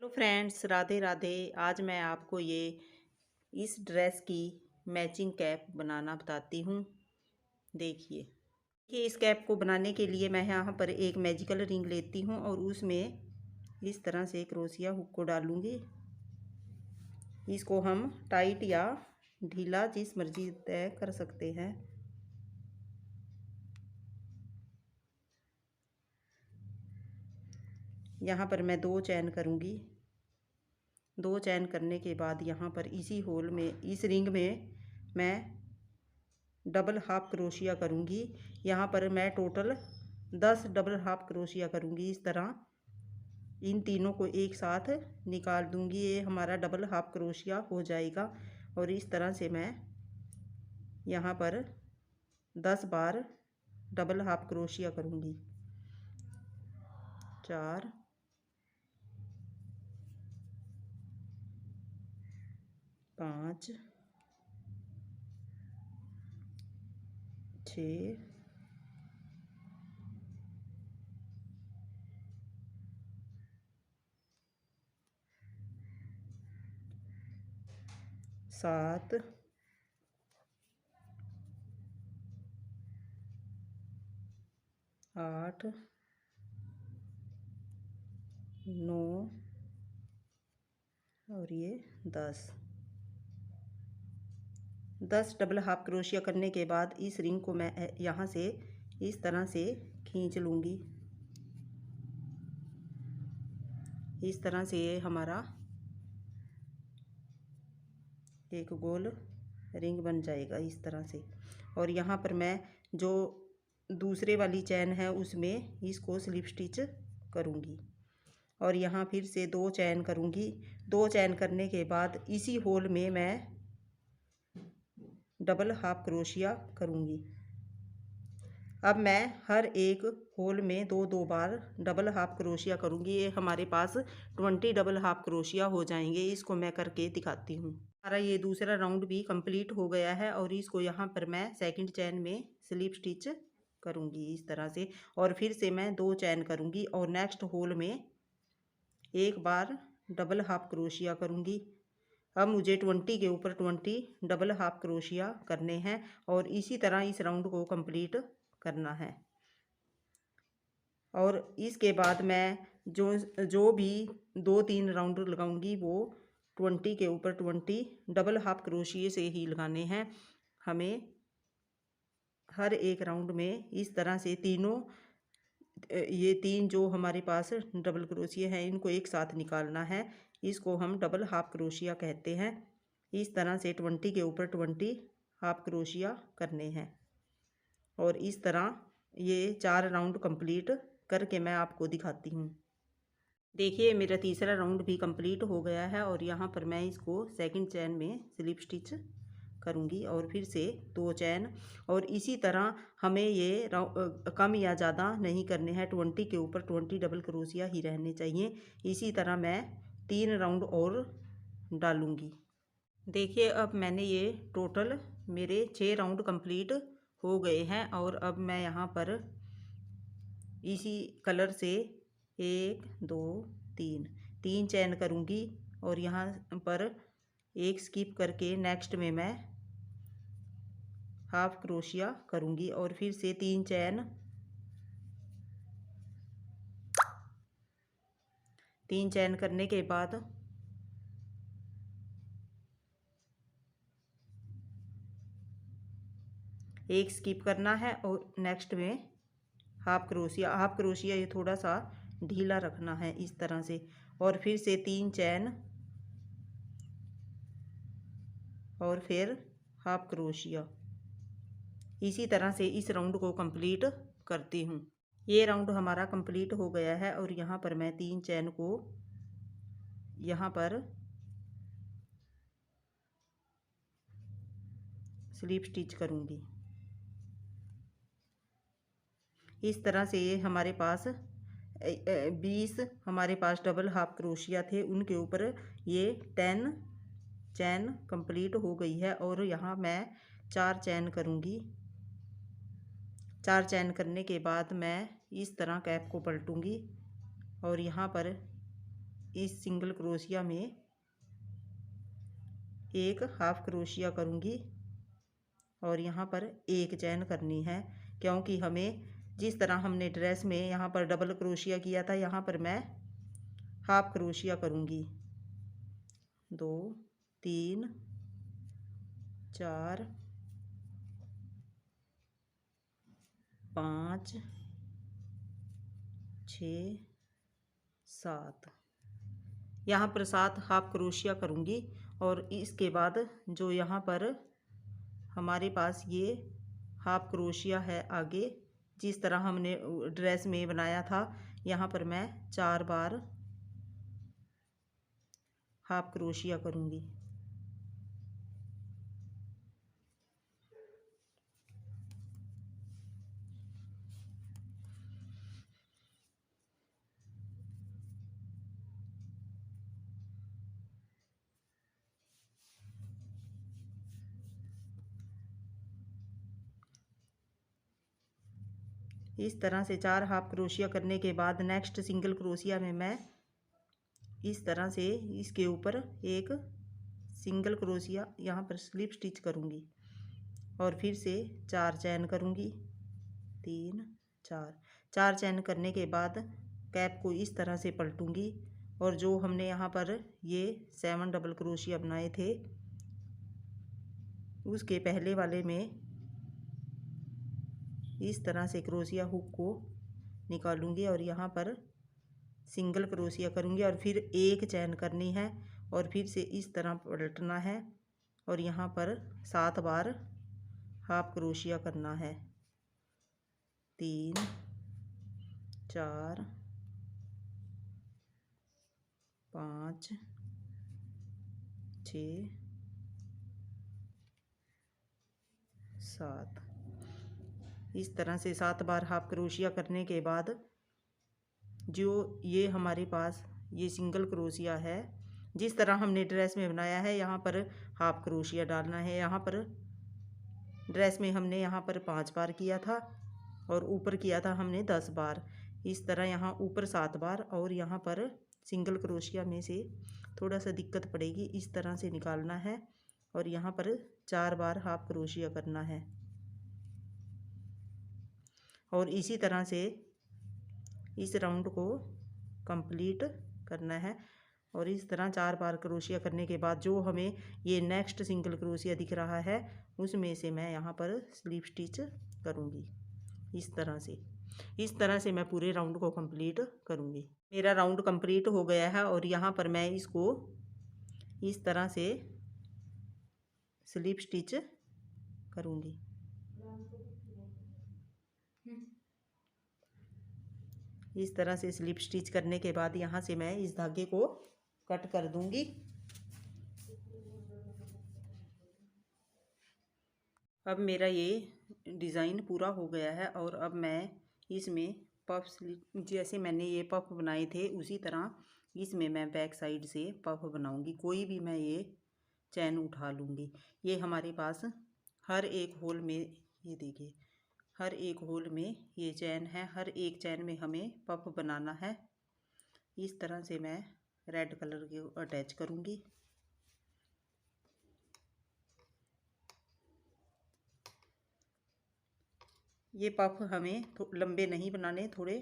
Friends, Radhe Radhe. आज मैं आपको ये इस ड्रेस की मैचिंग कैप बनाना बताती हूँ। देखिए कि इस कैप को बनाने के लिए मैं यहाँ पर एक मैजिकल रिंग लेती हूँ और उसमें इस तरह से क्रोशिया हुक को डालूँगी। इसको हम टाइट या ढीला जिस मर्जी तय कर सकते हैं। यहाँ पर मैं 2 चैन करूँगी। 2 चैन करने के बाद यहाँ पर इसी होल में इस रिंग में मैं डबल हाफ क्रोशिया करूँगी। यहाँ पर मैं टोटल 10 डबल हाफ क्रोशिया करूँगी। इस तरह इन तीनों को एक साथ निकाल दूँगी। ये हमारा डबल हाफ क्रोशिया हो जाएगा। और इस तरह से मैं यहाँ पर 10 बार डबल हाफ क्रोशिया करूँगी। 4 5 6 7 8 9 और ये 10 डबल हाफ क्रोशिया करने के बाद इस रिंग को मैं यहाँ से इस तरह से खींच लूँगी। इस तरह से ये हमारा एक गोल रिंग बन जाएगा इस तरह से। और यहाँ पर मैं जो दूसरे वाली चैन है उसमें इसको स्लिप स्टिच करूँगी और यहाँ फिर से 2 चैन करूँगी। 2 चैन करने के बाद इसी होल में मैं डबल हाफ क्रोशिया करूँगी। अब मैं हर एक होल में 2-2 बार डबल हाफ क्रोशिया करूँगी। ये हमारे पास 20 डबल हाफ क्रोशिया हो जाएंगे। इसको मैं करके दिखाती हूँ। हमारा ये दूसरा राउंड भी कंप्लीट हो गया है और इसको यहाँ पर मैं सेकंड चैन में स्लिप स्टिच करूँगी इस तरह से। और फिर से मैं 2 चैन करूँगी और नेक्स्ट होल में एक बार डबल हाफ क्रोशिया करूँगी। अब मुझे 20 के ऊपर 20 डबल हाफ क्रोशिया करने हैं और इसी तरह इस राउंड को कंप्लीट करना है। और इसके बाद मैं जो भी 2-3 राउंड लगाऊंगी वो 20 के ऊपर 20 डबल हाफ क्रोशिये से ही लगाने हैं। हमें हर एक राउंड में इस तरह से ये 3 जो हमारे पास डबल क्रोशिये हैं इनको एक साथ निकालना है। इसको हम डबल हाफ क्रोशिया कहते हैं। इस तरह से 20 के ऊपर 20 हाफ क्रोशिया करने हैं और इस तरह ये 4 राउंड कंप्लीट करके मैं आपको दिखाती हूँ। देखिए मेरा तीसरा राउंड भी कंप्लीट हो गया है और यहाँ पर मैं इसको सेकंड चैन में स्लिप स्टिच करूँगी और फिर से 2 चैन। और इसी तरह हमें ये कम या ज़्यादा नहीं करने हैं। 20 के ऊपर 20 डबल क्रोशिया ही रहने चाहिए। इसी तरह मैं 3 राउंड और डालूँगी। देखिए अब मैंने ये टोटल मेरे 6 राउंड कंप्लीट हो गए हैं और अब मैं यहाँ पर इसी कलर से 1 2 3 चैन करूँगी और यहाँ पर एक स्किप करके नेक्स्ट में मैं हाफ क्रोशिया करूँगी और फिर से 3 चैन 3 चैन करने के बाद एक स्किप करना है और नेक्स्ट में हाफ क्रोशिया ये थोड़ा सा ढीला रखना है इस तरह से। और फिर से 3 चैन और फिर हाफ क्रोशिया। इसी तरह से इस राउंड को कंप्लीट करती हूँ। ये राउंड हमारा कंप्लीट हो गया है और यहाँ पर मैं 3 चैन को यहाँ पर स्लिप स्टिच करूँगी। इस तरह से ये हमारे पास 20 हमारे पास डबल हाफ क्रोशिया थे, उनके ऊपर ये 10 चैन कंप्लीट हो गई है। और यहाँ मैं 4 चैन करूँगी। 4 चैन करने के बाद मैं इस तरह कैप को पलटूँगी और यहाँ पर इस सिंगल क्रोशिया में एक हाफ क्रोशिया करूँगी और यहाँ पर एक चैन करनी है, क्योंकि हमें जिस तरह हमने ड्रेस में यहाँ पर डबल क्रोशिया किया था, यहाँ पर मैं हाफ क्रोशिया करूँगी। 2 3 4 5 6 7, यहाँ पर 7 हाफ क्रोशिया करूँगी। और इसके बाद जो यहाँ पर हमारे पास ये हाफ क्रोशिया है आगे, जिस तरह हमने ड्रेस में बनाया था, यहाँ पर मैं 4 बार हाफ क्रोशिया करूँगी। इस तरह से 4 हाफ क्रोशिया करने के बाद नेक्स्ट सिंगल क्रोशिया में मैं इस तरह से इसके ऊपर एक सिंगल क्रोशिया यहाँ पर स्लिप स्टिच करूँगी और फिर से 4 चैन करूँगी। 3 4 चैन करने के बाद कैप को इस तरह से पलटूँगी और जो हमने यहाँ पर ये 7 डबल क्रोशिया बनाए थे, उसके पहले वाले में इस तरह से क्रोशिया हुक को निकालूंगी और यहाँ पर सिंगल क्रोशिया करूँगी और फिर एक चैन करनी है और फिर से इस तरह पलटना है और यहाँ पर 7 बार हाफ क्रोशिया करना है। 3 4 5 6 7, इस तरह से 7 बार हाफ क्रोशिया करने के बाद जो ये हमारे पास ये सिंगल क्रोशिया है, जिस तरह हमने ड्रेस में बनाया है, यहाँ पर हाफ क्रोशिया डालना है। यहाँ पर ड्रेस में हमने यहाँ पर 5 बार किया था और ऊपर किया था हमने 10 बार। इस तरह यहाँ ऊपर 7 बार और यहाँ पर सिंगल क्रोशिया में से थोड़ा सा दिक्कत पड़ेगी, इस तरह से निकालना है और यहाँ पर 4 बार हाफ क्रोशिया करना है और इसी तरह से इस राउंड को कंप्लीट करना है। और इस तरह 4 बार क्रोशिया करने के बाद जो हमें ये नेक्स्ट सिंगल क्रोशिया दिख रहा है, उसमें से मैं यहाँ पर स्लिप स्टिच करूँगी इस तरह से मैं पूरे राउंड को कंप्लीट करूँगी। मेरा राउंड कंप्लीट हो गया है और यहाँ पर मैं इसको इस तरह से स्लिप स्टिच करूँगी। इस तरह से स्लिप स्टिच करने के बाद यहाँ से मैं इस धागे को कट कर दूंगी। अब मेरा ये डिज़ाइन पूरा हो गया है और अब मैं इसमें पफ स्लिप, जैसे मैंने ये पफ बनाए थे उसी तरह इसमें मैं बैक साइड से पफ बनाऊंगी। कोई भी मैं ये चैन उठा लूँगी। ये हमारे पास हर एक होल में, ये देखिए हर एक होल में ये चैन है, हर एक चैन में हमें पफ बनाना है। इस तरह से मैं रेड कलर के अटैच करूँगी। ये पफ हमें लंबे नहीं बनाने, थोड़े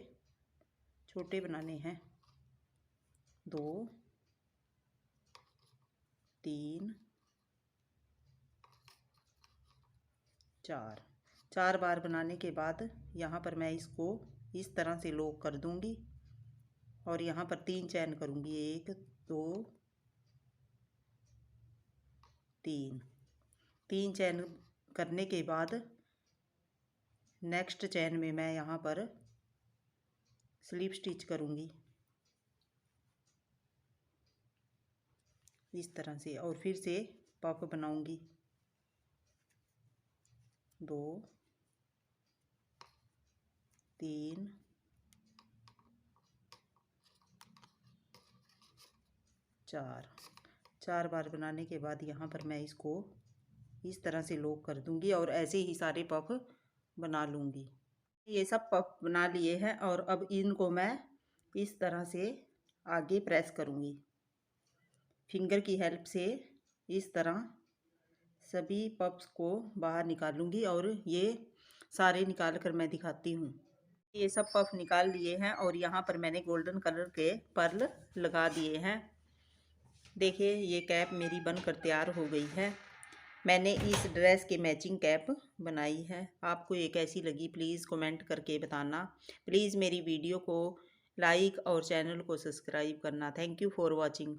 छोटे बनाने हैं। 2 3 4 बार बनाने के बाद यहाँ पर मैं इसको इस तरह से लॉक कर दूँगी और यहाँ पर 3 चैन करूँगी। 1 2 3 चैन करने के बाद नेक्स्ट चैन में मैं यहाँ पर स्लिप स्टिच करूँगी इस तरह से और फिर से पफ बनाऊँगी। 2 3 4 बार बनाने के बाद यहाँ पर मैं इसको इस तरह से लॉक कर दूँगी और ऐसे ही सारे पफ बना लूँगी। ये सब पफ बना लिए हैं और अब इनको मैं इस तरह से आगे प्रेस करूँगी। फिंगर की हेल्प से इस तरह सभी पफ्स को बाहर निकालूंगी और ये सारे निकाल कर मैं दिखाती हूँ। ये सब पफ निकाल लिए हैं और यहाँ पर मैंने गोल्डन कलर के पर्ल लगा दिए हैं। देखिए ये कैप मेरी बनकर तैयार हो गई है। मैंने इस ड्रेस के मैचिंग कैप बनाई है। आपको ये कैसी लगी प्लीज़ कमेंट करके बताना। प्लीज़ मेरी वीडियो को लाइक और चैनल को सब्सक्राइब करना। Thank you for watching.